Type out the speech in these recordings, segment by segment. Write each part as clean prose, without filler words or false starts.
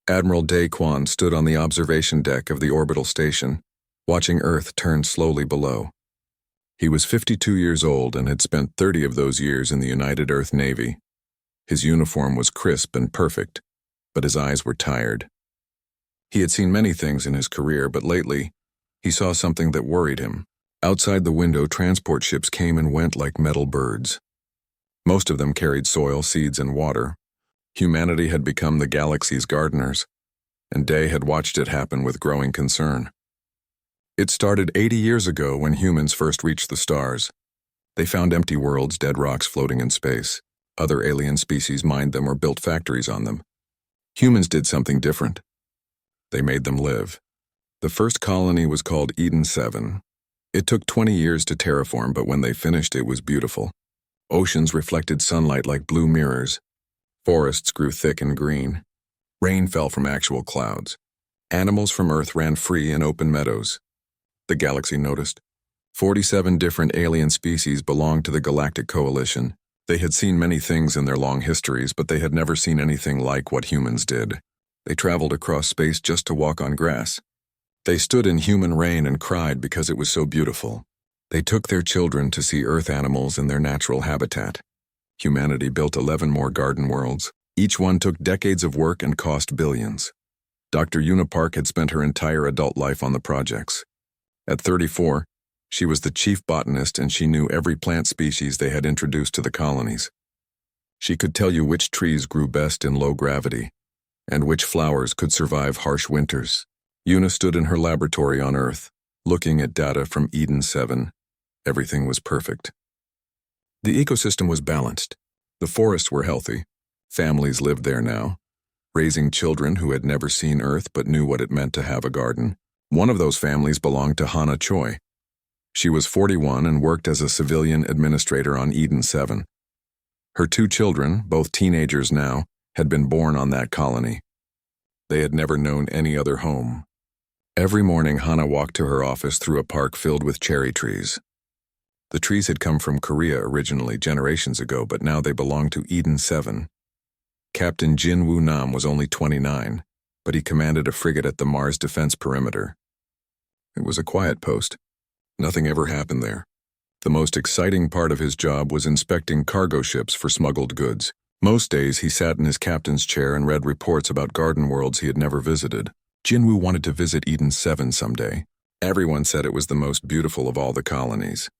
Admiral Daquan stood on the observation deck of the orbital station, watching Earth turn slowly below. He was 52 years old and had spent 30 of those years in the United Earth Navy. His uniform was crisp and perfect, but his eyes were tired. He had seen many things in his career, but lately, he saw something that worried him. Outside the window, transport ships came and went like metal birds. Most of them carried soil, seeds, and water. Humanity had become the galaxy's gardeners, and Day had watched it happen with growing concern. It started 80 years ago when humans first reached the stars. They found empty worlds, dead rocks floating in space. Other alien species mined them or built factories on them. Humans did something different. They made them live. The first colony was called Eden 7. It took 20 years to terraform, but when they finished, it was beautiful. Oceans reflected sunlight like blue mirrors. Forests grew thick and green. Rain fell from actual clouds. Animals from Earth ran free in open meadows. The galaxy noticed. 47 different alien species belonged to the Galactic Coalition. They had seen many things in their long histories, but they had never seen anything like what humans did. They traveled across space just to walk on grass. They stood in human rain and cried because it was so beautiful. They took their children to see Earth animals in their natural habitat. Humanity built 11 more garden worlds. Each one took decades of work and cost billions. Dr. Una Park had spent her entire adult life on the projects. At 34, she was the chief botanist and she knew every plant species they had introduced to the colonies. She could tell you which trees grew best in low gravity and which flowers could survive harsh winters. Una stood in her laboratory on Earth, looking at data from Eden 7. Everything was perfect. The ecosystem was balanced. The forests were healthy. Families lived there now, raising children who had never seen Earth but knew what it meant to have a garden. One of those families belonged to Hannah Choi. She was 41 and worked as a civilian administrator on Eden 7. Her 2 children, both teenagers now, had been born on that colony. They had never known any other home. Every morning, Hannah walked to her office through a park filled with cherry trees. The trees had come from Korea originally, generations ago, but now they belonged to Eden 7. Captain Jin Woo Nam was only 29, but he commanded a frigate at the Mars Defense Perimeter. It was a quiet post. Nothing ever happened there. The most exciting part of his job was inspecting cargo ships for smuggled goods. Most days he sat in his captain's chair and read reports about garden worlds he had never visited. Jin Woo wanted to visit Eden 7 someday. Everyone said it was the most beautiful of all the colonies.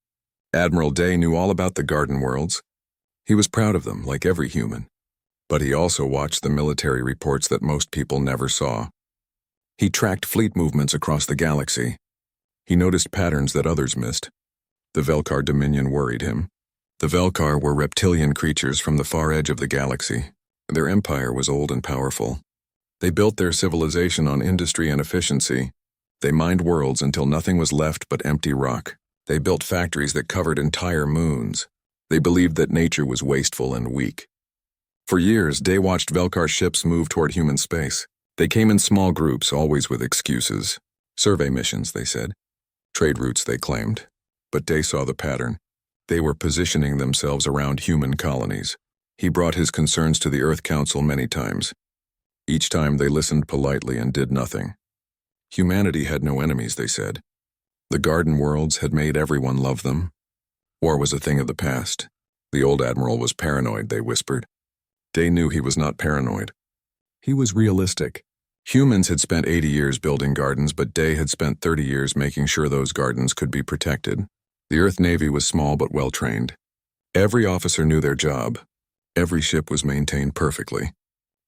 Admiral Day knew all about the garden worlds. He was proud of them, like every human. But he also watched the military reports that most people never saw. He tracked fleet movements across the galaxy. He noticed patterns that others missed. The Velkar Dominion worried him. The Velkar were reptilian creatures from the far edge of the galaxy. Their empire was old and powerful. They built their civilization on industry and efficiency. They mined worlds until nothing was left but empty rock. They built factories that covered entire moons. They believed that nature was wasteful and weak. For years, Day watched Velkar ships move toward human space. They came in small groups, always with excuses. Survey missions, they said. Trade routes, they claimed. But Day saw the pattern. They were positioning themselves around human colonies. He brought his concerns to the Earth Council many times. Each time they listened politely and did nothing. Humanity had no enemies, they said. The garden worlds had made everyone love them. War was a thing of the past. The old admiral was paranoid, they whispered. Day knew he was not paranoid. He was realistic. Humans had spent 80 years building gardens, but Day had spent 30 years making sure those gardens could be protected. The Earth Navy was small but well-trained. Every officer knew their job. Every ship was maintained perfectly.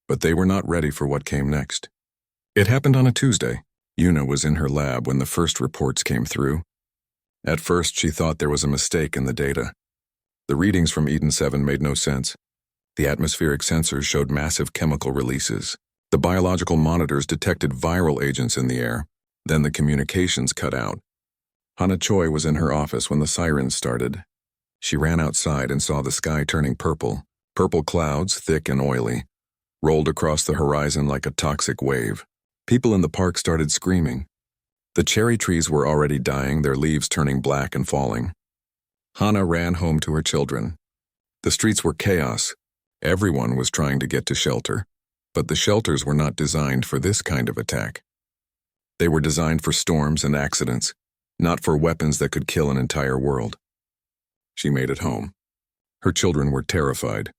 But they were not ready for what came next. It happened on a Tuesday. Una was in her lab when the first reports came through. At first, she thought there was a mistake in the data. The readings from Eden 7 made no sense. The atmospheric sensors showed massive chemical releases. The biological monitors detected viral agents in the air. Then the communications cut out. Hannah Choi was in her office when the sirens started. She ran outside and saw the sky turning purple. Purple clouds, thick and oily, rolled across the horizon like a toxic wave. People in the park started screaming. The cherry trees were already dying, their leaves turning black and falling. Hannah ran home to her children. The streets were chaos. Everyone was trying to get to shelter. But the shelters were not designed for this kind of attack. They were designed for storms and accidents, not for weapons that could kill an entire world. She made it home. Her children were terrified.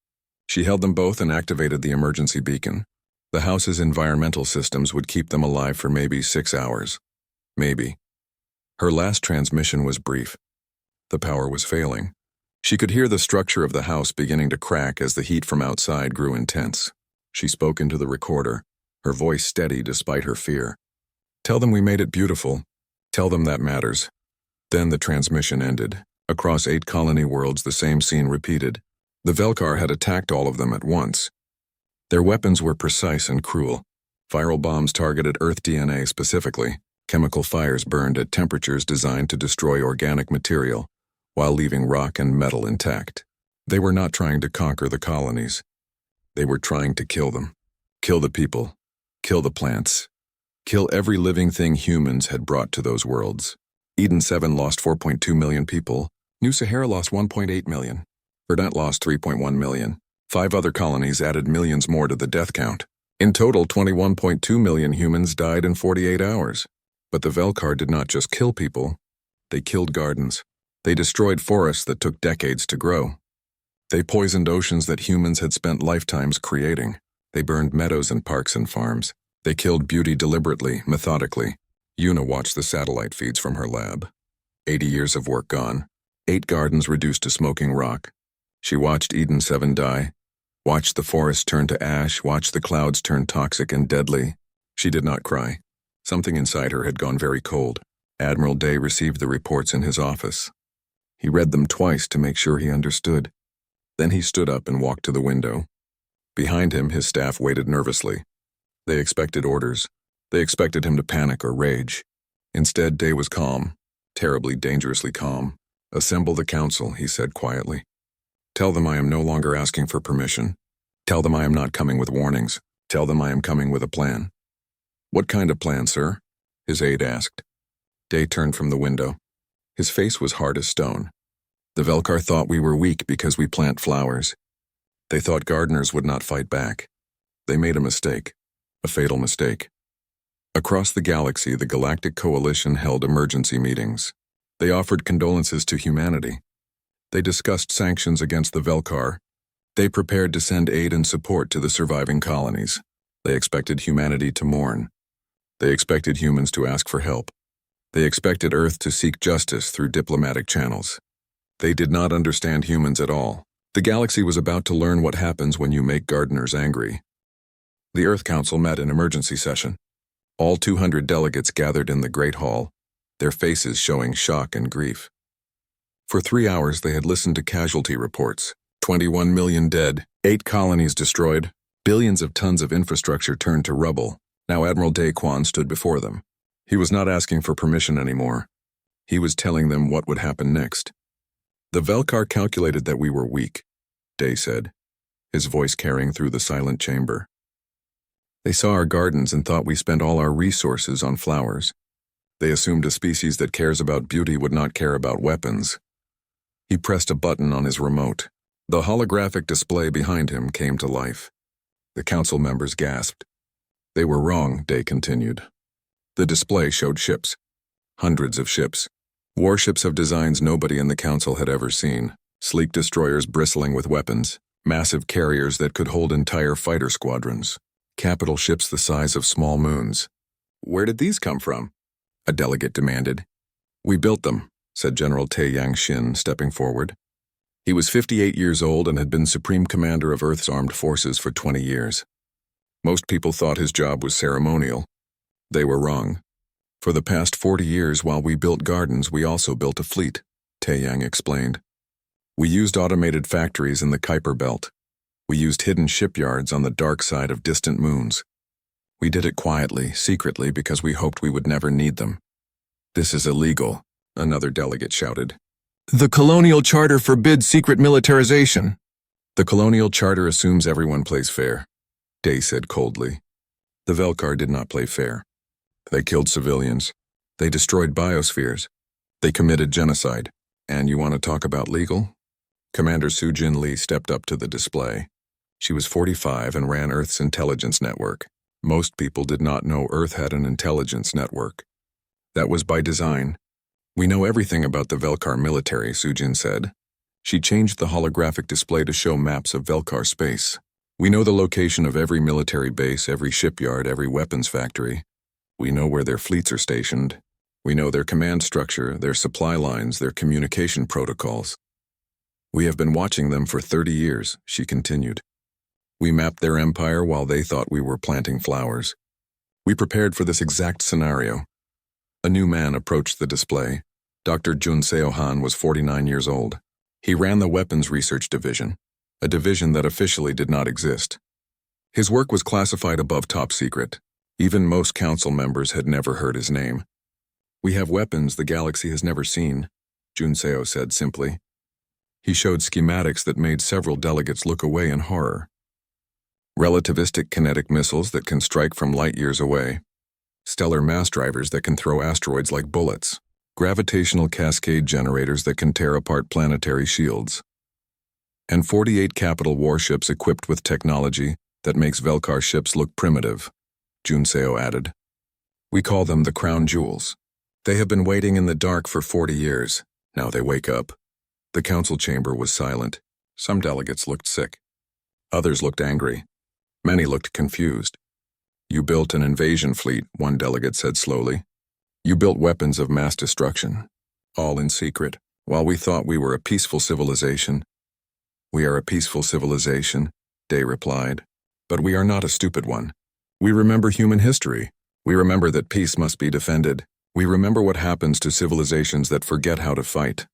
She held them both and activated the emergency beacon. The house's environmental systems would keep them alive for maybe 6 hours. Maybe. Her last transmission was brief. The power was failing. She could hear the structure of the house beginning to crack as the heat from outside grew intense. She spoke into the recorder, her voice steady despite her fear. "Tell them we made it beautiful. Tell them that matters." Then the transmission ended. Across 8 colony worlds, the same scene repeated. The Velkar had attacked all of them at once. Their weapons were precise and cruel. Viral bombs targeted Earth DNA specifically. Chemical fires burned at temperatures designed to destroy organic material, while leaving rock and metal intact. They were not trying to conquer the colonies. They were trying to kill them. Kill the people. Kill the plants. Kill every living thing humans had brought to those worlds. Eden 7 lost 4.2 million people. New Sahara lost 1.8 million. Verdant lost 3.1 million. 5 other colonies added millions more to the death count. In total, 21.2 million humans died in 48 hours. But the Velkar did not just kill people. They killed gardens. They destroyed forests that took decades to grow. They poisoned oceans that humans had spent lifetimes creating. They burned meadows and parks and farms. They killed beauty deliberately, methodically. Una watched the satellite feeds from her lab. 80 years of work gone. 8 gardens reduced to smoking rock. She watched Eden 7 die. Watched the forest turn to ash. Watched the clouds turn toxic and deadly. She did not cry. Something inside her had gone very cold. Admiral Day received the reports in his office. He read them twice to make sure he understood. Then he stood up and walked to the window. Behind him, his staff waited nervously. They expected orders. They expected him to panic or rage. Instead, Day was calm, terribly, dangerously calm. "Assemble the council," he said quietly. "Tell them I am no longer asking for permission. Tell them I am not coming with warnings. Tell them I am coming with a plan." "What kind of plan, sir?" his aide asked. Day turned from the window. His face was hard as stone. "The Velkar thought we were weak because we plant flowers. They thought gardeners would not fight back. They made a mistake, a fatal mistake." Across the galaxy, the Galactic Coalition held emergency meetings. They offered condolences to humanity. They discussed sanctions against the Velkar. They prepared to send aid and support to the surviving colonies. They expected humanity to mourn. They expected humans to ask for help. They expected Earth to seek justice through diplomatic channels. They did not understand humans at all. The galaxy was about to learn what happens when you make gardeners angry. The Earth Council met in emergency session. All 200 delegates gathered in the Great Hall, their faces showing shock and grief. For 3 hours they had listened to casualty reports. 21 million dead, 8 colonies destroyed, billions of tons of infrastructure turned to rubble. Now Admiral Daquan stood before them. He was not asking for permission anymore. He was telling them what would happen next. "The Velkar calculated that we were weak," Day said, his voice carrying through the silent chamber. "They saw our gardens and thought we spent all our resources on flowers. They assumed a species that cares about beauty would not care about weapons." He pressed a button on his remote. The holographic display behind him came to life. The council members gasped. "They were wrong," Day continued. The display showed ships. Hundreds of ships. Warships of designs nobody in the council had ever seen. Sleek destroyers bristling with weapons. Massive carriers that could hold entire fighter squadrons. Capital ships the size of small moons. "Where did these come from?" a delegate demanded. "We built them," said General Taeyang Shin, stepping forward. He was 58 years old and had been Supreme Commander of Earth's armed forces for 20 years. Most people thought his job was ceremonial. They were wrong. "For the past 40 years while we built gardens, we also built a fleet," Taeyang explained. "We used automated factories in the Kuiper Belt. We used hidden shipyards on the dark side of distant moons. We did it quietly, secretly, because we hoped we would never need them." "This is illegal," another delegate shouted. "The Colonial Charter forbids secret militarization." "The Colonial Charter assumes everyone plays fair," Day said coldly. The Velkar did not play fair. They killed civilians. They destroyed biospheres. They committed genocide. And you want to talk about legal? Commander Sujin Lee stepped up to the display. She was 45 and ran Earth's intelligence network. Most people did not know Earth had an intelligence network. That was by design. We know everything about the Velkar military, Sujin said. She changed the holographic display to show maps of Velkar space. We know the location of every military base, every shipyard, every weapons factory. We know where their fleets are stationed. We know their command structure, their supply lines, their communication protocols. We have been watching them for 30 years, she continued. We mapped their empire while they thought we were planting flowers. We prepared for this exact scenario. A new man approached the display. Dr. Jun Seo-han was 49 years old. He ran the Weapons Research Division, a division that officially did not exist. His work was classified above top secret. Even most council members had never heard his name. We have weapons the galaxy has never seen, Jun Seo said simply. He showed schematics that made several delegates look away in horror. Relativistic kinetic missiles that can strike from light years away. Stellar mass drivers that can throw asteroids like bullets. Gravitational cascade generators that can tear apart planetary shields. And 48 capital warships equipped with technology that makes Velkar ships look primitive, Jun Seo added. We call them the crown jewels. They have been waiting in the dark for 40 years. Now they wake up. The council chamber was silent. Some delegates looked sick. Others looked angry. Many looked confused. You built an invasion fleet, one delegate said slowly. You built weapons of mass destruction, all in secret, while we thought we were a peaceful civilization. We are a peaceful civilization, Day replied. But we are not a stupid one. We remember human history. We remember that peace must be defended. We remember what happens to civilizations that forget how to fight.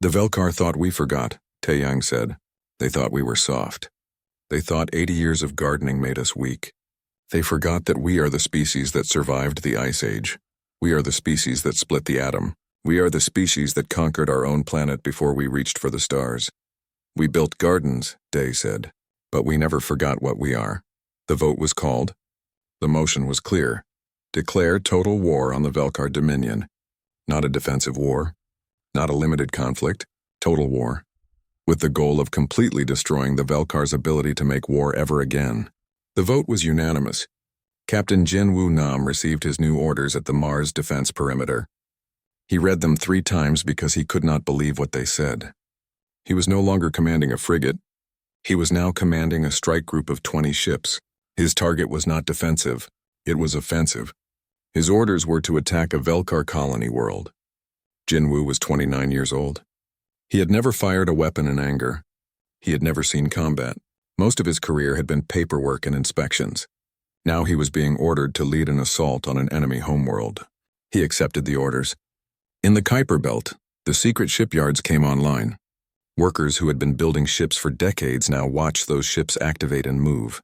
The Velkar thought we forgot, Taeyang said. They thought we were soft. They thought 80 years of gardening made us weak. They forgot that we are the species that survived the Ice Age. We are the species that split the atom. We are the species that conquered our own planet before we reached for the stars. We built gardens, Day said, but we never forgot what we are. The vote was called. The motion was clear. Declare total war on the Velkar Dominion. Not a defensive war. Not a limited conflict. Total war. With the goal of completely destroying the Velkar's ability to make war ever again. The vote was unanimous. Captain Jin Woo Nam received his new orders at the Mars defense perimeter. He read them 3 times because he could not believe what they said. He was no longer commanding a frigate. He was now commanding a strike group of 20 ships. His target was not defensive, it was offensive. His orders were to attack a Velkar colony world. Jin Woo was 29 years old. He had never fired a weapon in anger. He had never seen combat. Most of his career had been paperwork and inspections. Now he was being ordered to lead an assault on an enemy homeworld. He accepted the orders. In the Kuiper Belt, the secret shipyards came online. Workers who had been building ships for decades now watched those ships activate and move.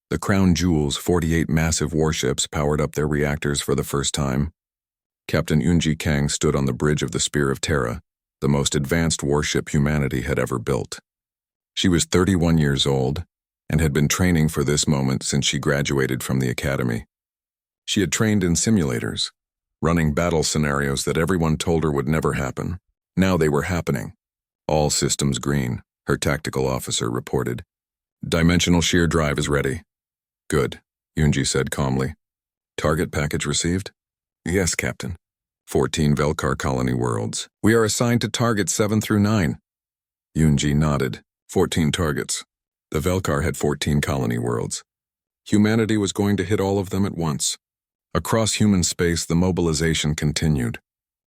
The Crown Jewel's 48 massive warships powered up their reactors for the first time. Captain Eunji Kang stood on the bridge of the Spear of Terra, the most advanced warship humanity had ever built. She was 31 years old and had been training for this moment since she graduated from the academy. She had trained in simulators, running battle scenarios that everyone told her would never happen. Now they were happening. All systems green, her tactical officer reported. Dimensional shear drive is ready. Good, Eunji said calmly. Target package received? Yes, Captain. 14 Velkar colony worlds. We are assigned to targets 7 through 9. Eunji nodded. 14 targets. The Velkar had 14 colony worlds. Humanity was going to hit all of them at once. Across human space, the mobilization continued.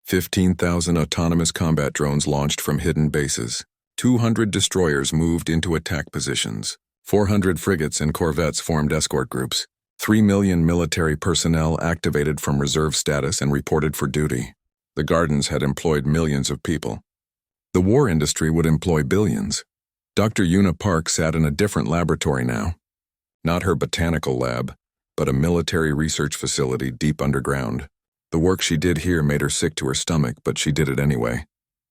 15,000 autonomous combat drones launched from hidden bases. 200 destroyers moved into attack positions. 400 frigates and corvettes formed escort groups. 3 million military personnel activated from reserve status and reported for duty. The Gardens had employed millions of people. The war industry would employ billions. Dr. Yuna Park sat in a different laboratory now. Not her botanical lab, but a military research facility deep underground. The work she did here made her sick to her stomach, but she did it anyway.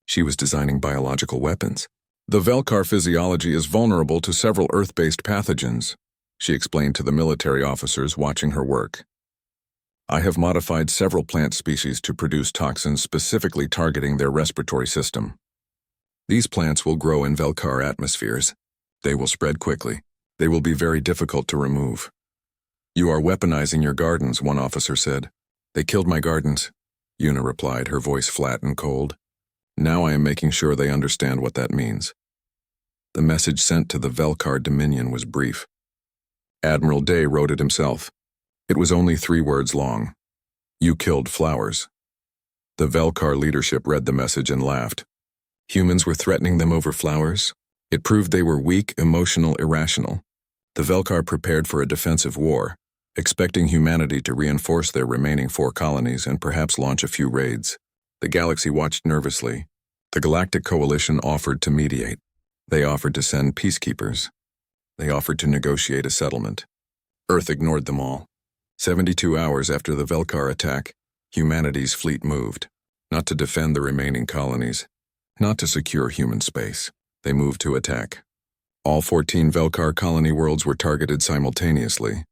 She was designing biological weapons. The Velkar physiology is vulnerable to several Earth-based pathogens, she explained to the military officers watching her work. I have modified several plant species to produce toxins specifically targeting their respiratory system. These plants will grow in Velkar atmospheres. They will spread quickly. They will be very difficult to remove. You are weaponizing your gardens, one officer said. They killed my gardens, Una replied, her voice flat and cold. Now I am making sure they understand what that means. The message sent to the Velkar Dominion was brief. Admiral Day wrote it himself. It was only 3 words long. You killed flowers. The Velkar leadership read the message and laughed. Humans were threatening them over flowers? It proved they were weak, emotional, irrational. The Velkar prepared for a defensive war, expecting humanity to reinforce their remaining 4 colonies and perhaps launch a few raids. The galaxy watched nervously. The Galactic Coalition offered to mediate. They offered to send peacekeepers. They offered to negotiate a settlement. Earth ignored them all. 72 hours after the Velkar attack, humanity's fleet moved, not to defend the remaining colonies, not to secure human space. They moved to attack. All 14 Velkar colony worlds were targeted simultaneously.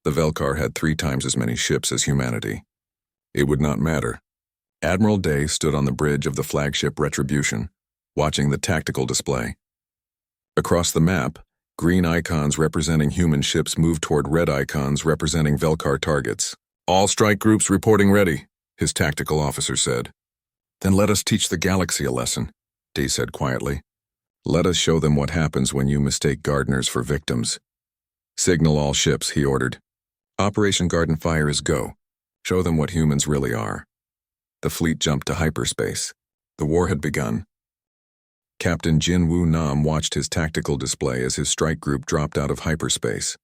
The Velkar had 3 times as many ships as humanity. It would not matter. Admiral Day stood on the bridge of the flagship Retribution, watching the tactical display. Across the map, green icons representing human ships moved toward red icons representing Velkar targets. All strike groups reporting ready, his tactical officer said. Then let us teach the galaxy a lesson, Day said quietly. Let us show them what happens when you mistake gardeners for victims. Signal all ships, he ordered. Operation Garden Fire is go. Show them what humans really are. The fleet jumped to hyperspace. The war had begun. Captain Jin Woo Nam watched his tactical display as his strike group dropped out of hyperspace.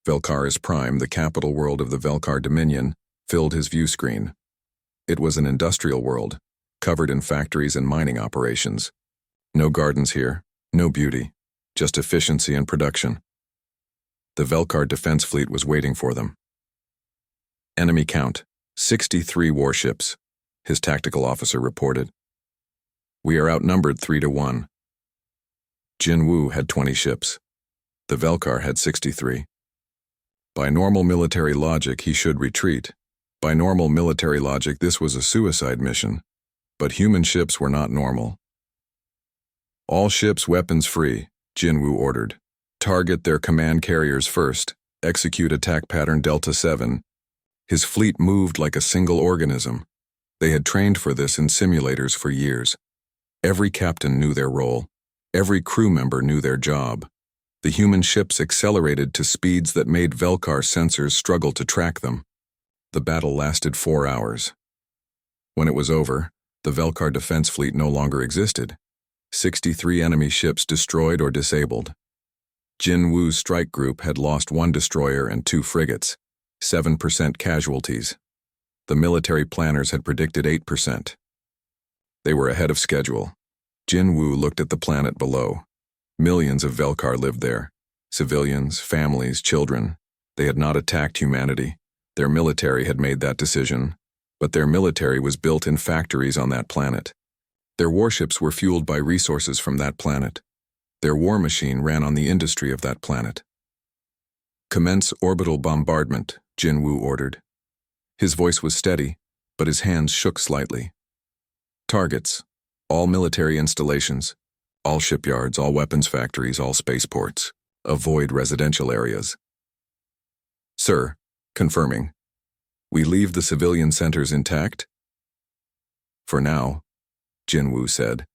Velkaris Prime, the capital world of the Velkar Dominion, filled his view screen. It was an industrial world, covered in factories and mining operations. No gardens here, no beauty, just efficiency and production. The Velkar defense fleet was waiting for them. Enemy count, 63 warships, his tactical officer reported. We are outnumbered 3-1. Jin Woo had 20 ships. The Velkar had 63. By normal military logic, he should retreat. By normal military logic, this was a suicide mission. But human ships were not normal. All ships weapons free, Jin Woo ordered. Target their command carriers first. Execute attack pattern Delta 7. His fleet moved like a single organism. They had trained for this in simulators for years. Every captain knew their role. Every crew member knew their job. The human ships accelerated to speeds that made Velkar sensors struggle to track them. The battle lasted 4 hours. When it was over, the Velkar defense fleet no longer existed. 63 enemy ships destroyed or disabled. Jin Woo's strike group had lost 1 destroyer and 2 frigates, 7% casualties. The military planners had predicted 8%. They were ahead of schedule. Jin Woo looked at the planet below. Millions of Velkar lived there. Civilians, families, children. They had not attacked humanity. Their military had made that decision, but their military was built in factories on that planet. Their warships were fueled by resources from that planet. Their war machine ran on the industry of that planet. Commence orbital bombardment, Jin Woo ordered. His voice was steady, but his hands shook slightly. Targets, all military installations, all shipyards, all weapons factories, all spaceports. Avoid residential areas. Sir, confirming. We leave the civilian centers intact? For now, Jin Woo said.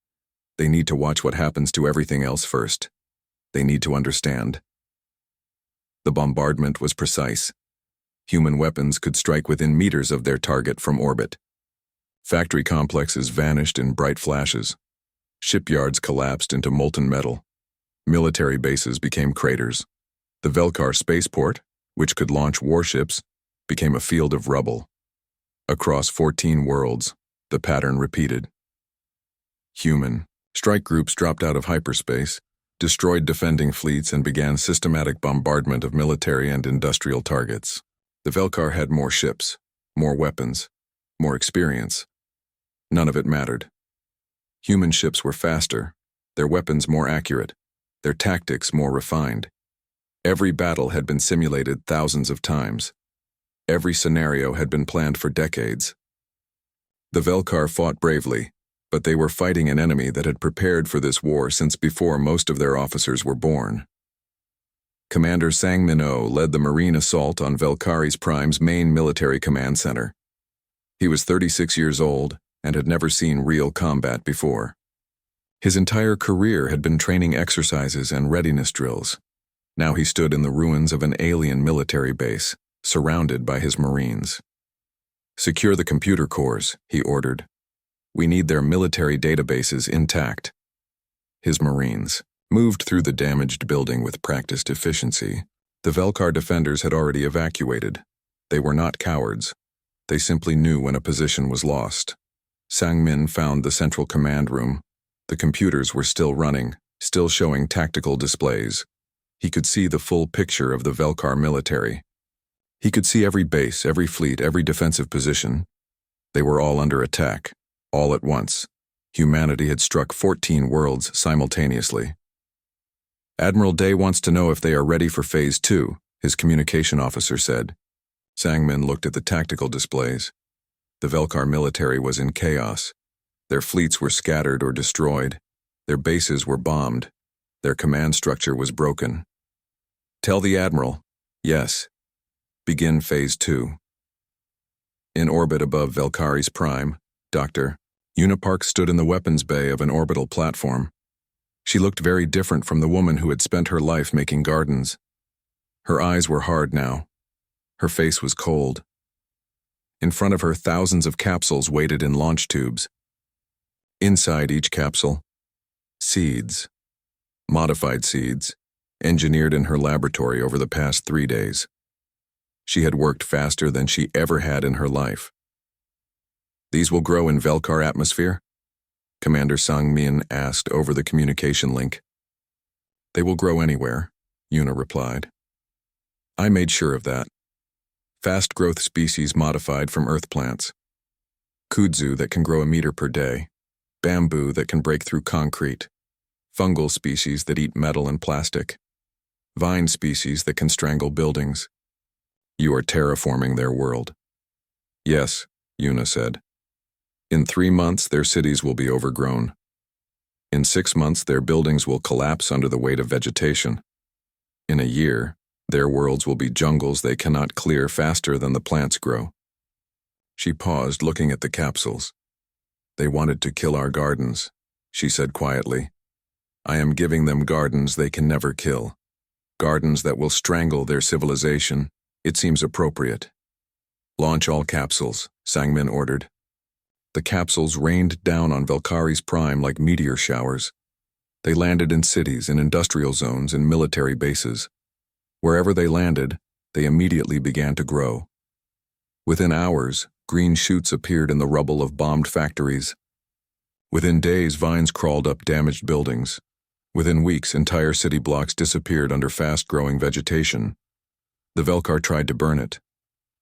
They need to watch what happens to everything else first. They need to understand. The bombardment was precise. Human weapons could strike within meters of their target from orbit. Factory complexes vanished in bright flashes. Shipyards collapsed into molten metal. Military bases became craters. The Velkar spaceport, which could launch warships, became a field of rubble. Across 14 worlds, the pattern repeated. Human strike groups dropped out of hyperspace, destroyed defending fleets, and began systematic bombardment of military and industrial targets. The Velkar had more ships, more weapons, more experience. None of it mattered. Human ships were faster, their weapons more accurate, their tactics more refined. Every battle had been simulated thousands of times. Every scenario had been planned for decades. The Velkar fought bravely, but they were fighting an enemy that had prepared for this war since before most of their officers were born. Commander Sang Min-o led the Marine assault on Valkyries Prime's main military command center. He was 36 years old and had never seen real combat before. His entire career had been training exercises and readiness drills. Now he stood in the ruins of an alien military base, surrounded by his Marines. "Secure the computer cores," he ordered. "We need their military databases intact." His Marines moved through the damaged building with practiced efficiency. The Velkar defenders had already evacuated. They were not cowards. They simply knew when a position was lost. Sang-min found the central command room. The computers were still running, still showing tactical displays. He could see the full picture of the Velkar military. He could see every base, every fleet, every defensive position. They were all under attack, all at once. Humanity had struck 14 worlds simultaneously. "Admiral Day wants to know if they are ready for Phase 2, his communication officer said. Sang-min looked at the tactical displays. The Velkar military was in chaos. Their fleets were scattered or destroyed. Their bases were bombed. Their command structure was broken. "Tell the Admiral, yes. Begin Phase 2. In orbit above Valkyries Prime, Dr. Unipark stood in the weapons bay of an orbital platform. She looked very different from the woman who had spent her life making gardens. Her eyes were hard now. Her face was cold. In front of her, thousands of capsules waited in launch tubes. Inside each capsule, seeds. Modified seeds, engineered in her laboratory over the past 3 days. She had worked faster than she ever had in her life. "These will grow in Velkar atmosphere?" Commander Sang-min asked over the communication link. "They will grow anywhere," Yuna replied. "I made sure of that. Fast growth species modified from earth plants. Kudzu that can grow 1 meter per day. Bamboo that can break through concrete. Fungal species that eat metal and plastic. Vine species that can strangle buildings. You are terraforming their world." "Yes," Yuna said. "In 3 months, their cities will be overgrown. In 6 months, their buildings will collapse under the weight of vegetation. In a year, their worlds will be jungles they cannot clear faster than the plants grow." She paused, looking at the capsules. "They wanted to kill our gardens," she said quietly. "I am giving them gardens they can never kill. Gardens that will strangle their civilization. It seems appropriate." "Launch all capsules," Sang-min ordered. The capsules rained down on Valkyries Prime like meteor showers. They landed in cities, in industrial zones, in military bases. Wherever they landed, they immediately began to grow. Within hours, green shoots appeared in the rubble of bombed factories. Within days, vines crawled up damaged buildings. Within weeks, entire city blocks disappeared under fast-growing vegetation. The Velkar tried to burn it.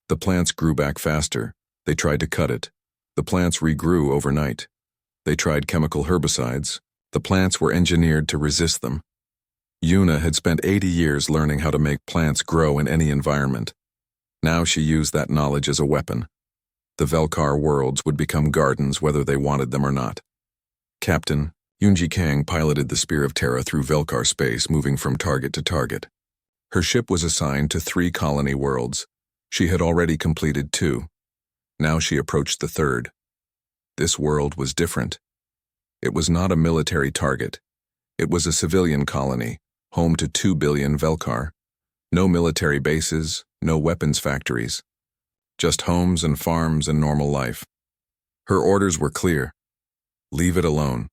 The plants grew back faster. They tried to cut it. The plants regrew overnight. They tried chemical herbicides. The plants were engineered to resist them. Yuna had spent 80 years learning how to make plants grow in any environment. Now she used that knowledge as a weapon. The Velkar worlds would become gardens whether they wanted them or not. Captain Yoonji Kang piloted the Spear of Terra through Velkar space, moving from target to target. Her ship was assigned to 3 colony worlds. She had already completed 2. Now she approached the 3rd. This world was different. It was not a military target. It was a civilian colony, home to 2 billion Velkar. No military bases, no weapons factories. Just homes and farms and normal life. Her orders were clear. Leave it alone.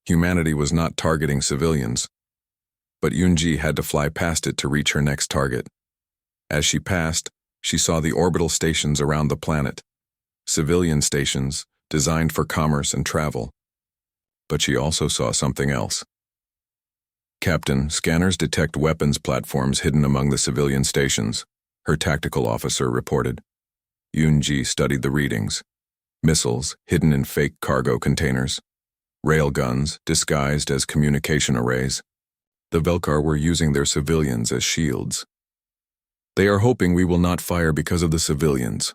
Humanity was not targeting civilians. But Yoonji had to fly past it to reach her next target. As she passed, she saw the orbital stations around the planet. Civilian stations, designed for commerce and travel. But she also saw something else. "Captain, scanners detect weapons platforms hidden among the civilian stations," her tactical officer reported. Yoonji studied the readings. Missiles hidden in fake cargo containers. Railguns disguised as communication arrays. The Velkar were using their civilians as shields. "They are hoping we will not fire because of the civilians,"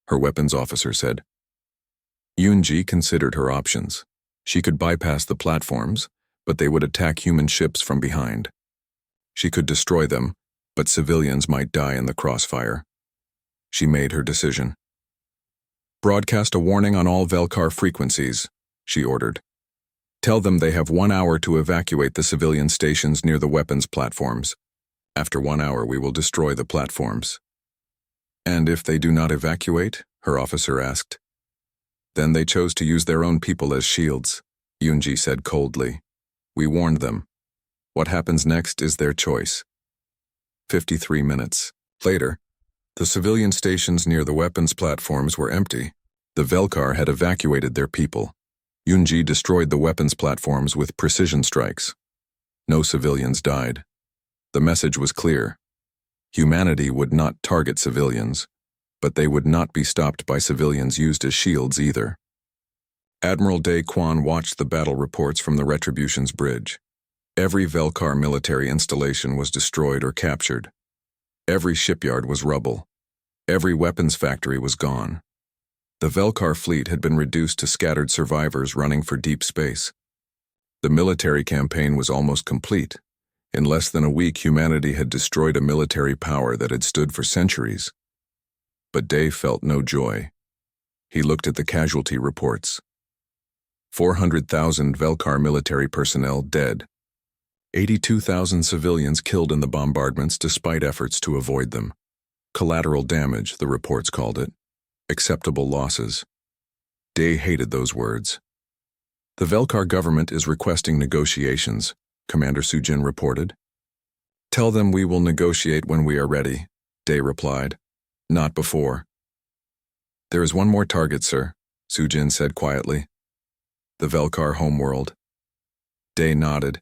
her weapons officer said. Yoonji considered her options. She could bypass the platforms, but they would attack human ships from behind. She could destroy them, but civilians might die in the crossfire. She made her decision. "Broadcast a warning on all Velkar frequencies," she ordered. "Tell them they have 1 hour to evacuate the civilian stations near the weapons platforms. After 1 hour, we will destroy the platforms." "And if they do not evacuate?" her officer asked. "Then they chose to use their own people as shields," Yoonji said coldly. "We warned them. What happens next is their choice." 53 minutes later, the civilian stations near the weapons platforms were empty. The Velkar had evacuated their people. Yoonji destroyed the weapons platforms with precision strikes. No civilians died. The message was clear. Humanity would not target civilians, but they would not be stopped by civilians used as shields either. Admiral Dae Kwan watched the battle reports from the Retribution's bridge. Every Velkar military installation was destroyed or captured. Every shipyard was rubble. Every weapons factory was gone. The Velkar fleet had been reduced to scattered survivors running for deep space. The military campaign was almost complete. In less than a week, humanity had destroyed a military power that had stood for centuries. But Dae felt no joy. He looked at the casualty reports. 400,000 Velkar military personnel dead. 82,000 civilians killed in the bombardments despite efforts to avoid them. Collateral damage, the reports called it. Acceptable losses. Dae hated those words. "The Velkar government is requesting negotiations," Commander Sujin reported. "Tell them we will negotiate when we are ready," Dae replied. "Not before." "There is one more target, sir," Sujin said quietly. "The Velkar homeworld." Dae nodded.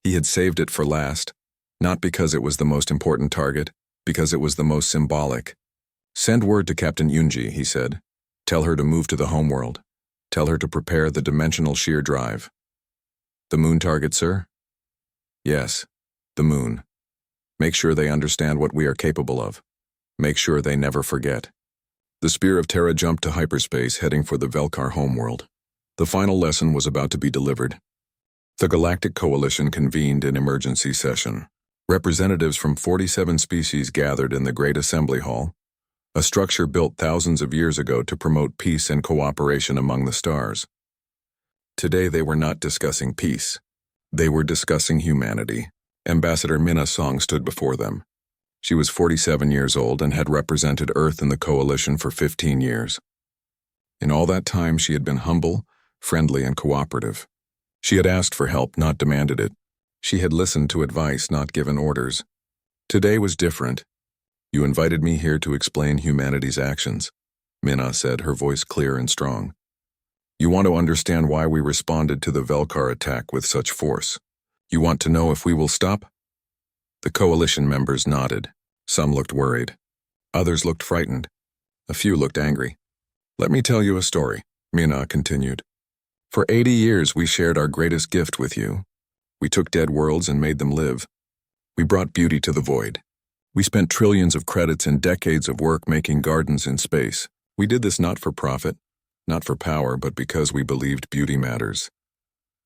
He had saved it for last, not because it was the most important target, because it was the most symbolic. "Send word to Captain Yoonji," he said. "Tell her to move to the homeworld. Tell her to prepare the dimensional shear drive." "The moon target, sir?" "Yes, the moon. Make sure they understand what we are capable of. Make sure they never forget." The Spear of Terra jumped to hyperspace, heading for the Velkar homeworld. The final lesson was about to be delivered. The Galactic Coalition convened an emergency session. Representatives from 47 species gathered in the Great Assembly Hall, a structure built thousands of years ago to promote peace and cooperation among the stars. Today they were not discussing peace. They were discussing humanity. Ambassador Minna Song stood before them. She was 47 years old and had represented Earth in the Coalition for 15 years. In all that time, she had been humble, friendly, and cooperative. She had asked for help, not demanded it. She had listened to advice, not given orders. Today was different. "You invited me here to explain humanity's actions," Minna said, her voice clear and strong. "You want to understand why we responded to the Velkar attack with such force. You want to know if we will stop?" The coalition members nodded. Some looked worried. Others looked frightened. A few looked angry. "Let me tell you a story," Minna continued. "For 80 years we shared our greatest gift with you. We took dead worlds and made them live. We brought beauty to the void. We spent trillions of credits and decades of work making gardens in space. We did this not for profit, not for power, but because we believed beauty matters."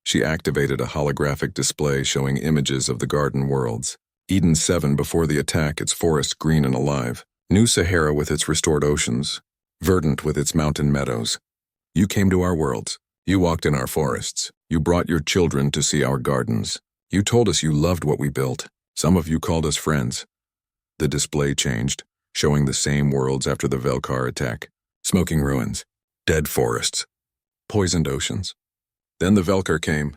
She activated a holographic display showing images of the garden worlds. Eden 7 before the attack, its forests green and alive. New Sahara with its restored oceans. Verdant with its mountain meadows. You came to our worlds. You walked in our forests. You brought your children to see our gardens. You told us you loved what we built. Some of you called us friends. The display changed, showing the same worlds after the Velkar attack. Smoking ruins, dead forests, poisoned oceans. Then the Velkar came.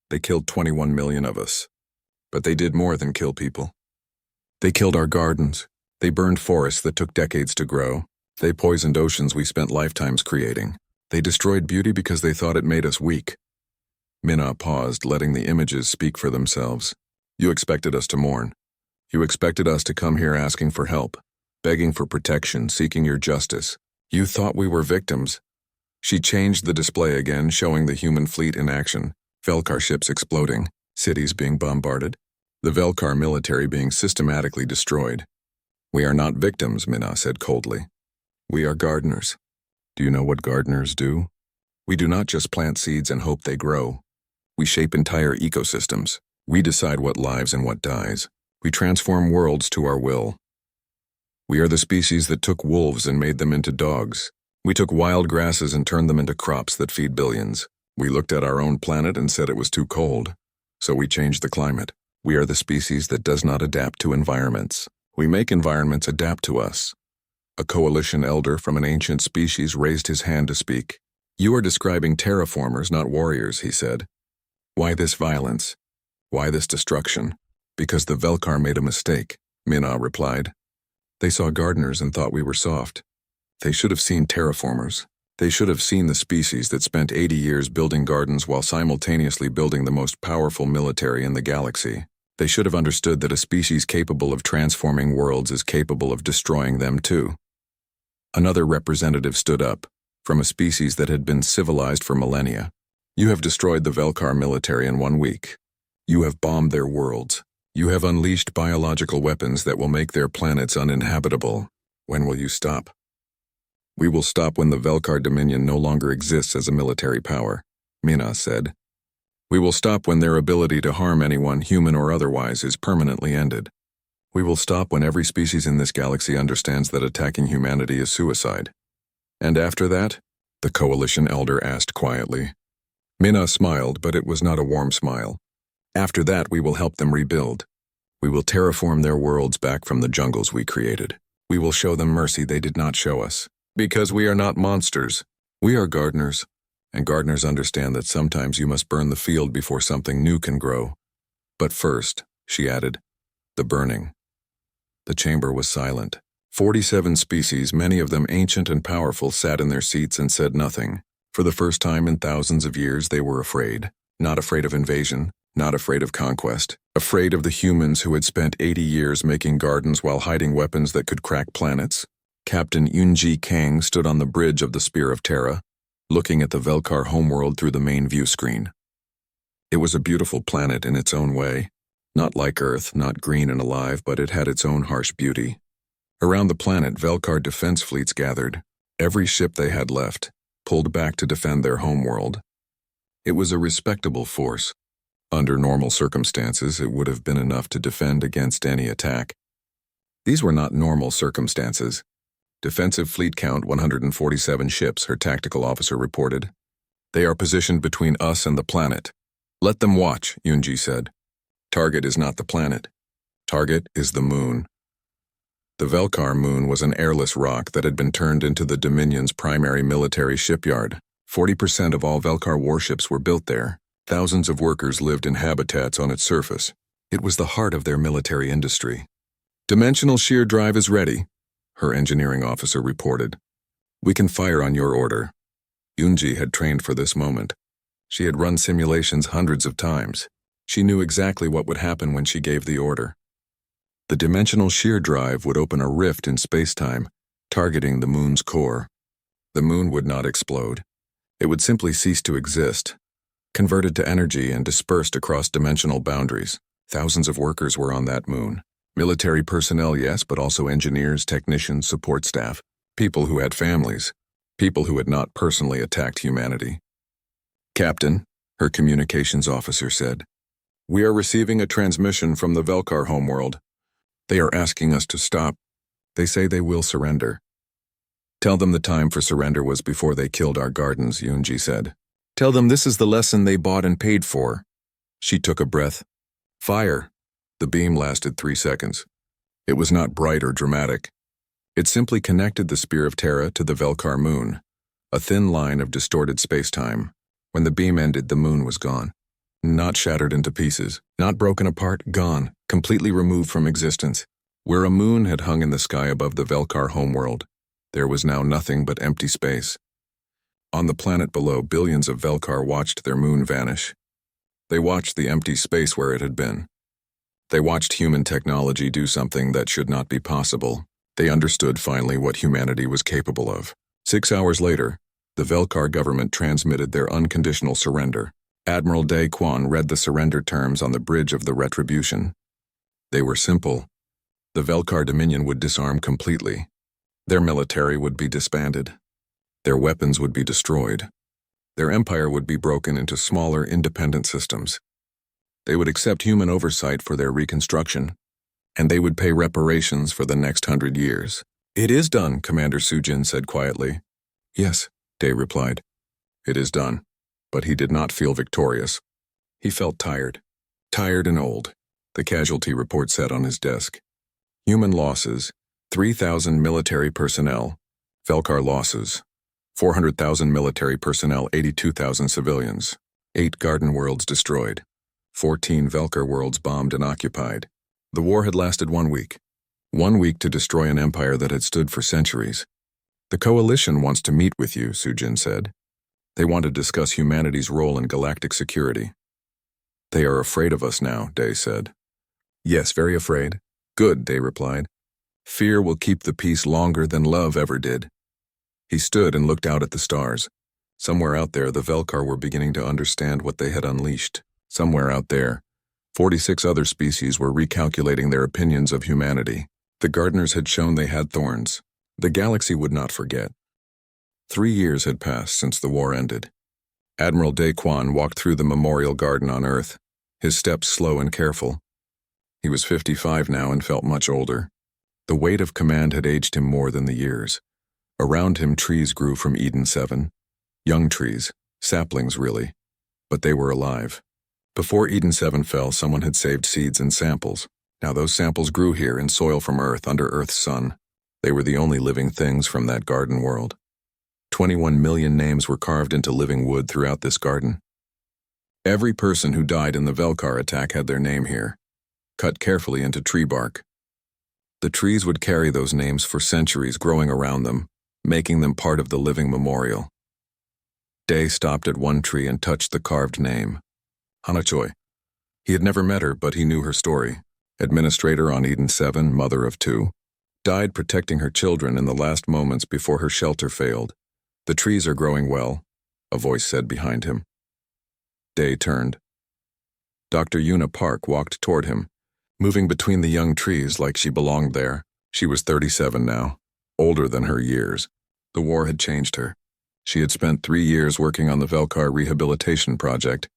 They killed 21 million of us. But they did more than kill people. They killed our gardens. They burned forests that took decades to grow. They poisoned oceans we spent lifetimes creating. They destroyed beauty because they thought it made us weak. Minna paused, letting the images speak for themselves. You expected us to mourn. You expected us to come here asking for help, begging for protection, seeking your justice. You thought we were victims. She changed the display again, showing the human fleet in action, Velkar ships exploding, cities being bombarded, the Velkar military being systematically destroyed. We are not victims, Minna said coldly. We are gardeners. Do you know what gardeners do? We do not just plant seeds and hope they grow. We shape entire ecosystems. We decide what lives and what dies. We transform worlds to our will. We are the species that took wolves and made them into dogs. We took wild grasses and turned them into crops that feed billions. We looked at our own planet and said it was too cold, so we changed the climate. We are the species that does not adapt to environments. We make environments adapt to us. A coalition elder from an ancient species raised his hand to speak. You are describing terraformers, not warriors, he said. Why this violence? Why this destruction? Because the Velkar made a mistake, Mina replied. They saw gardeners and thought we were soft. They should have seen terraformers. They should have seen the species that spent 80 years building gardens while simultaneously building the most powerful military in the galaxy. They should have understood that a species capable of transforming worlds is capable of destroying them too. Another representative stood up, from a species that had been civilized for millennia. You have destroyed the Velkar military in 1 week. You have bombed their worlds. You have unleashed biological weapons that will make their planets uninhabitable. When will you stop? We will stop when the Velkar Dominion no longer exists as a military power, Mina said. We will stop when their ability to harm anyone, human or otherwise, is permanently ended. We will stop when every species in this galaxy understands that attacking humanity is suicide. And after that? The coalition elder asked quietly. Mina smiled, but it was not a warm smile. After that, we will help them rebuild. We will terraform their worlds back from the jungles we created. We will show them mercy they did not show us. Because we are not monsters. We are gardeners. And gardeners understand that sometimes you must burn the field before something new can grow. But first, she added, the burning. The chamber was silent. 47 species, many of them ancient and powerful, sat in their seats and said nothing. For the first time in thousands of years, they were afraid. Not afraid of invasion, not afraid of conquest. Afraid of the humans who had spent 80 years making gardens while hiding weapons that could crack planets. Captain Yunji Kang stood on the bridge of the Spear of Terra, looking at the Velkar homeworld through the main view screen. It was a beautiful planet in its own way. Not like Earth, not green and alive, but it had its own harsh beauty. Around the planet, Velkar defense fleets gathered. Every ship they had left, pulled back to defend their homeworld. It was a respectable force. Under normal circumstances, it would have been enough to defend against any attack. These were not normal circumstances. Defensive fleet count 147 ships, her tactical officer reported. They are positioned between us and the planet. Let them watch, Yunji said. Target is not the planet. Target is the moon. The Velkar moon was an airless rock that had been turned into the Dominion's primary military shipyard. 40% of all Velkar warships were built there. Thousands of workers lived in habitats on its surface. It was the heart of their military industry. Dimensional shear drive is ready, her engineering officer reported. We can fire on your order. Yunji had trained for this moment. She had run simulations hundreds of times. She knew exactly what would happen when she gave the order. The dimensional shear drive would open a rift in space-time, targeting the moon's core. The moon would not explode. It would simply cease to exist, converted to energy and dispersed across dimensional boundaries. Thousands of workers were on that moon. Military personnel, yes, but also engineers, technicians, support staff, people who had families, people who had not personally attacked humanity. Captain, her communications officer said, we are receiving a transmission from the Velkar homeworld. They are asking us to stop. They say they will surrender. Tell them the time for surrender was before they killed our gardens, Yunji said. Tell them this is the lesson they bought and paid for. She took a breath. Fire. The beam lasted 3 seconds. It was not bright or dramatic. It simply connected the Spear of Terra to the Velkar moon, a thin line of distorted space-time. When the beam ended, the moon was gone. Not shattered into pieces, not broken apart, gone, completely removed from existence. Where a moon had hung in the sky above the Velkar homeworld, there was now nothing but empty space. On the planet below, billions of Velkar watched their moon vanish. They watched the empty space where it had been. They watched human technology do something that should not be possible. They understood finally what humanity was capable of. 6 hours later, the Velkar government transmitted their unconditional surrender. Admiral Dae Quan read the surrender terms on the bridge of the Retribution. They were simple. The Velkar Dominion would disarm completely. Their military would be disbanded. Their weapons would be destroyed. Their empire would be broken into smaller, independent systems. They would accept human oversight for their reconstruction, and they would pay reparations for the next 100 years. "It is done," Commander Sujin said quietly. "Yes," Day replied. "It is done." But he did not feel victorious. He felt tired. Tired and old, the casualty report said on his desk. Human losses, 3,000 military personnel. Velkar losses, 400,000 military personnel, 82,000 civilians. 8 garden worlds destroyed. 14 Velkar worlds bombed and occupied. The war had lasted 1 week. 1 week to destroy an empire that had stood for centuries. "The Coalition wants to meet with you," Sujin said. "They want to discuss humanity's role in galactic security." "They are afraid of us now," Day said. "Yes, very afraid." "Good," Day replied. "Fear will keep the peace longer than love ever did." He stood and looked out at the stars. Somewhere out there, the Velkar were beginning to understand what they had unleashed. Somewhere out there, 46 other species were recalculating their opinions of humanity. The gardeners had shown they had thorns. The galaxy would not forget. 3 years had passed since the war ended. Admiral Daquan walked through the memorial garden on Earth, his steps slow and careful. He was 55 now and felt much older. The weight of command had aged him more than the years. Around him, trees grew from Eden 7. Young trees, saplings really, but they were alive. Before Eden 7 fell, someone had saved seeds and samples. Now those samples grew here in soil from Earth, under Earth's sun. They were the only living things from that garden world. 21 million names were carved into living wood throughout this garden. Every person who died in the Velkar attack had their name here, cut carefully into tree bark. The trees would carry those names for centuries, growing around them, making them part of the living memorial. Day stopped at one tree and touched the carved name. Hanachoy. He had never met her, but he knew her story. Administrator on Eden 7, mother of 2. Died protecting her children in the last moments before her shelter failed. "The trees are growing well," a voice said behind him. Day turned. Dr. Yuna Park walked toward him, moving between the young trees like she belonged there. She was 37 now, older than her years. The war had changed her. She had spent 3 years working on the Velkar Rehabilitation Project,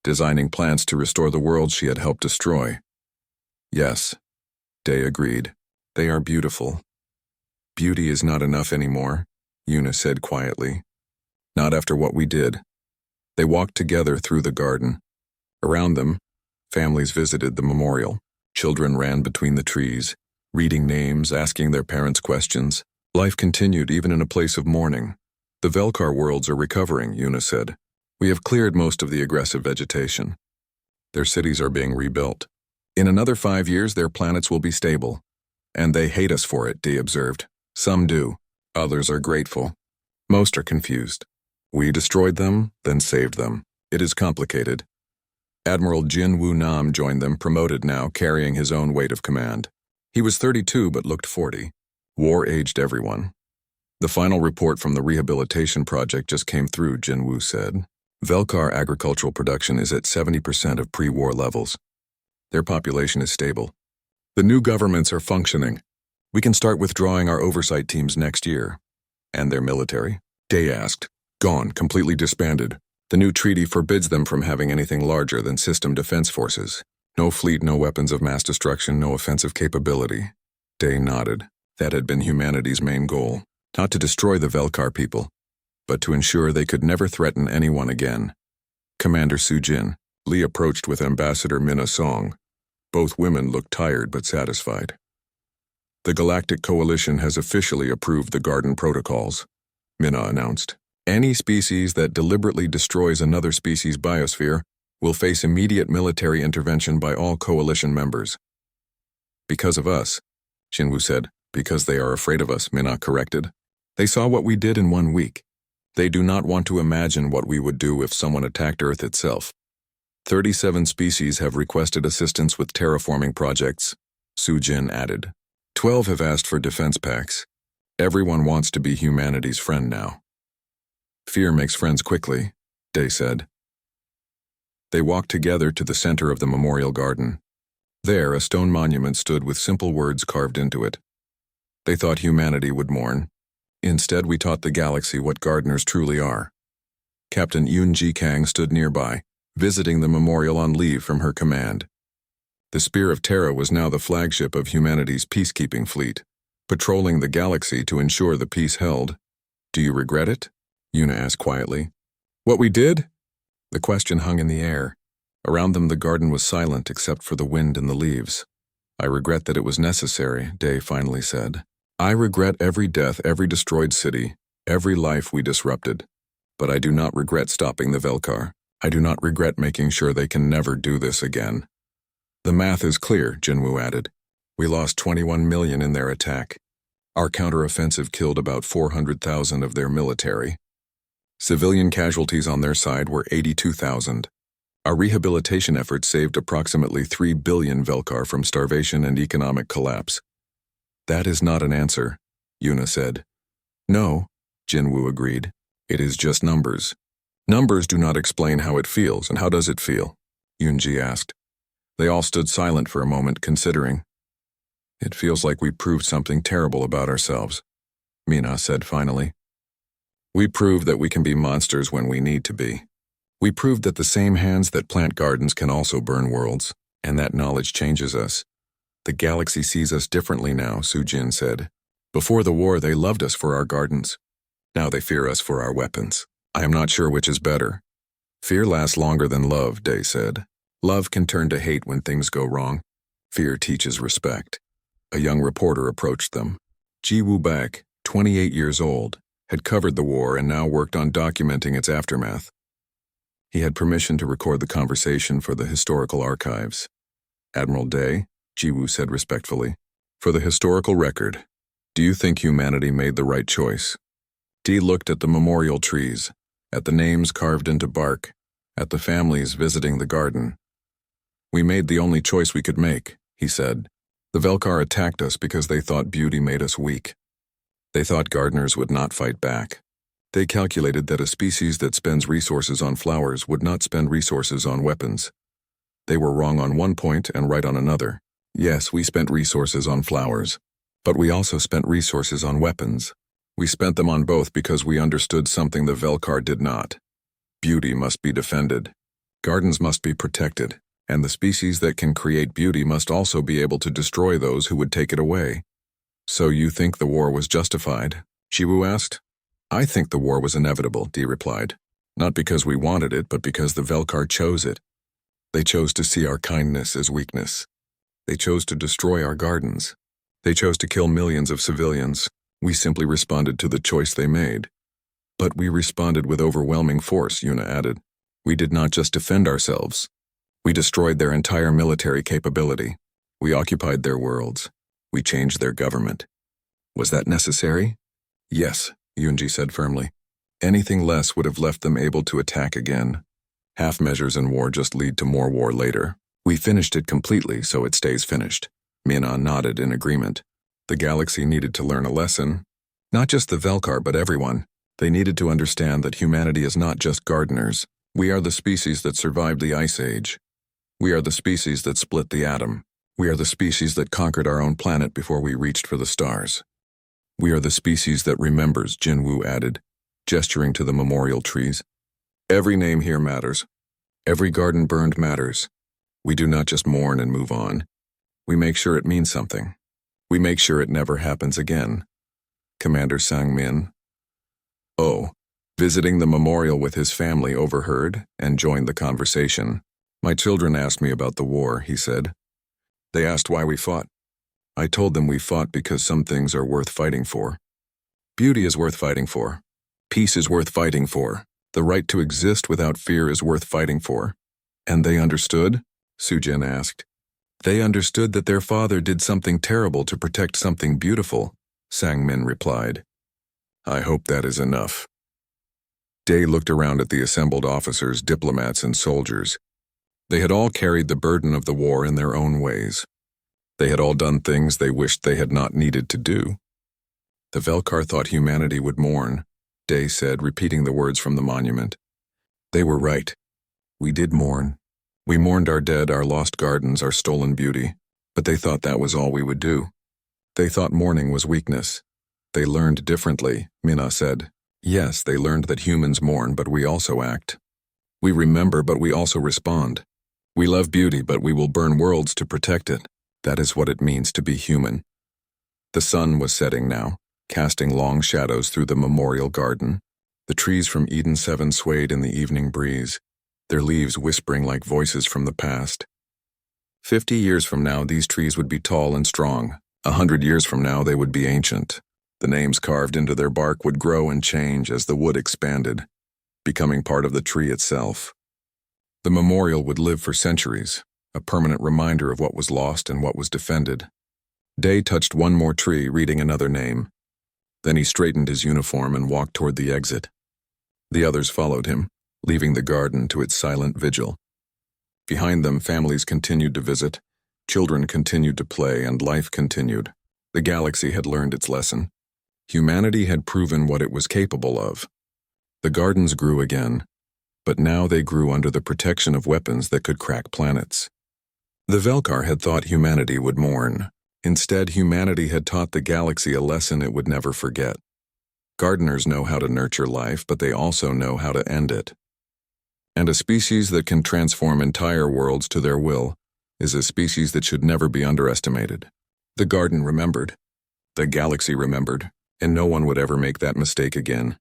designing plants to restore the world she had helped destroy. "Yes," Day agreed. "They are beautiful." "Beauty is not enough anymore," Yuna said quietly. "Not after what we did." They walked together through the garden. Around them, families visited the memorial. Children ran between the trees, reading names, asking their parents questions. Life continued even in a place of mourning. "The Velkar worlds are recovering," Yuna said. "We have cleared most of the aggressive vegetation. Their cities are being rebuilt. In another 5 years, their planets will be stable. And they hate us for it," Dee observed. "Some do. Others are grateful. Most are confused. We destroyed them, then saved them. It is complicated." Admiral Jin Woo Nam joined them, promoted now, carrying his own weight of command. He was 32 but looked 40. War aged everyone. "The final report from the rehabilitation project just came through," Jin Woo said. "Velkar agricultural production is at 70% of pre-war levels. Their population is stable. The new governments are functioning. We can start withdrawing our oversight teams next year." "And their military?" Day asked. "Gone, completely disbanded. The new treaty forbids them from having anything larger than system defense forces. No fleet, no weapons of mass destruction, no offensive capability." Day nodded. That had been humanity's main goal. Not to destroy the Velkar people, but to ensure they could never threaten anyone again. Commander Sujin, Lee approached with Ambassador Minna Song. Both women looked tired but satisfied. "The Galactic Coalition has officially approved the Garden Protocols," Minna announced. "Any species that deliberately destroys another species' biosphere will face immediate military intervention by all Coalition members." "Because of us," Shinwu said. "Because they are afraid of us," Minna corrected. "They saw what we did in 1 week. They do not want to imagine what we would do if someone attacked Earth itself." 37 species have requested assistance with terraforming projects, Sujin added. 12 have asked for defense packs. Everyone wants to be humanity's friend now. "Fear makes friends quickly," Day said. They walked together to the center of the memorial garden. There, a stone monument stood with simple words carved into it. They thought humanity would mourn. Instead, we taught the galaxy what gardeners truly are. Captain Yoon Ji Kang stood nearby, visiting the memorial on leave from her command. The Spear of Terra was now the flagship of humanity's peacekeeping fleet, patrolling the galaxy to ensure the peace held. "Do you regret it?" Yuna asked quietly. "What we did?" The question hung in the air. Around them the garden was silent except for the wind and the leaves. "I regret that it was necessary," Day finally said. "I regret every death, every destroyed city, every life we disrupted. But I do not regret stopping the Velkar. I do not regret making sure they can never do this again." "The math is clear," Jinwoo added. "We lost 21 million in their attack. Our counteroffensive killed about 400,000 of their military. Civilian casualties on their side were 82,000. Our rehabilitation efforts saved approximately 3 billion Velkar from starvation and economic collapse." "That is not an answer," Yuna said. "No," Jinwoo agreed. "It is just numbers. Numbers do not explain how it feels, and how does it feel?" Yoonji asked. They all stood silent for a moment, considering. "It feels like we proved something terrible about ourselves," Mina said finally. "We proved that we can be monsters when we need to be. We proved that the same hands that plant gardens can also burn worlds, and that knowledge changes us. The galaxy sees us differently now," Sujin said. "Before the war they loved us for our gardens. Now they fear us for our weapons. I am not sure which is better." "Fear lasts longer than love," Day said. "Love can turn to hate when things go wrong. Fear teaches respect." A young reporter approached them. Ji Woo Bak, 28 years old, had covered the war and now worked on documenting its aftermath. He had permission to record the conversation for the historical archives. "Admiral Day," Ji Woo said respectfully, "for the historical record, do you think humanity made the right choice?" Dee looked at the memorial trees, at the names carved into bark, at the families visiting the garden. "We made the only choice we could make," he said. "The Velkar attacked us because they thought beauty made us weak. They thought gardeners would not fight back. They calculated that a species that spends resources on flowers would not spend resources on weapons. They were wrong on one point and right on another. Yes, we spent resources on flowers, but we also spent resources on weapons. We spent them on both because we understood something the Velkar did not. Beauty must be defended. Gardens must be protected, and the species that can create beauty must also be able to destroy those who would take it away." "So you think the war was justified?" Jiwoo asked. "I think the war was inevitable," Dee replied. "Not because we wanted it, but because the Velkar chose it. They chose to see our kindness as weakness. They chose to destroy our gardens. They chose to kill millions of civilians. We simply responded to the choice they made." "But we responded with overwhelming force," Yuna added. "We did not just defend ourselves. We destroyed their entire military capability. We occupied their worlds. We changed their government. Was that necessary?" "Yes," Yoonji said firmly. "Anything less would have left them able to attack again. Half measures in war just lead to more war later. We finished it completely, so it stays finished." Mina nodded in agreement. The galaxy needed to learn a lesson. Not just the Velkar, but everyone. They needed to understand that humanity is not just gardeners. We are the species that survived the Ice Age. We are the species that split the atom. We are the species that conquered our own planet before we reached for the stars. We are the species that remembers, Jinwoo added, gesturing to the memorial trees. "Every name here matters. Every garden burned matters. We do not just mourn and move on. We make sure it means something. We make sure it never happens again." Commander Sang-min, visiting the memorial with his family, overheard and joined the conversation. "My children asked me about the war," he said. "They asked why we fought. I told them we fought because some things are worth fighting for. Beauty is worth fighting for. Peace is worth fighting for. The right to exist without fear is worth fighting for." "And they understood?" Sujin asked. "They understood that their father did something terrible to protect something beautiful," Sang-min replied. "I hope that is enough." Day looked around at the assembled officers, diplomats, and soldiers. They had all carried the burden of the war in their own ways. They had all done things they wished they had not needed to do. "The Velkar thought humanity would mourn," Day said, repeating the words from the monument. "They were right. We did mourn. We mourned our dead, our lost gardens, our stolen beauty, but they thought that was all we would do. They thought mourning was weakness. They learned differently," Mina said. Yes, they learned that humans mourn, but we also act. We remember, but we also respond. We love beauty, but we will burn worlds to protect it. That is what it means to be human. The sun was setting now, casting long shadows through the memorial garden. The trees from Eden 7 swayed in the evening breeze, their leaves whispering like voices from the past. 50 years from now, these trees would be tall and strong. 100 years from now, they would be ancient. The names carved into their bark would grow and change as the wood expanded, becoming part of the tree itself. The memorial would live for centuries, a permanent reminder of what was lost and what was defended. Day touched one more tree, reading another name. Then he straightened his uniform and walked toward the exit. The others followed him, leaving the garden to its silent vigil. Behind them, families continued to visit, children continued to play, and life continued. The galaxy had learned its lesson. Humanity had proven what it was capable of. The gardens grew again, but now they grew under the protection of weapons that could crack planets. The Velkar had thought humanity would mourn. Instead, humanity had taught the galaxy a lesson it would never forget. Gardeners know how to nurture life, but they also know how to end it. And a species that can transform entire worlds to their will is a species that should never be underestimated. The garden remembered. The galaxy remembered, and no one would ever make that mistake again.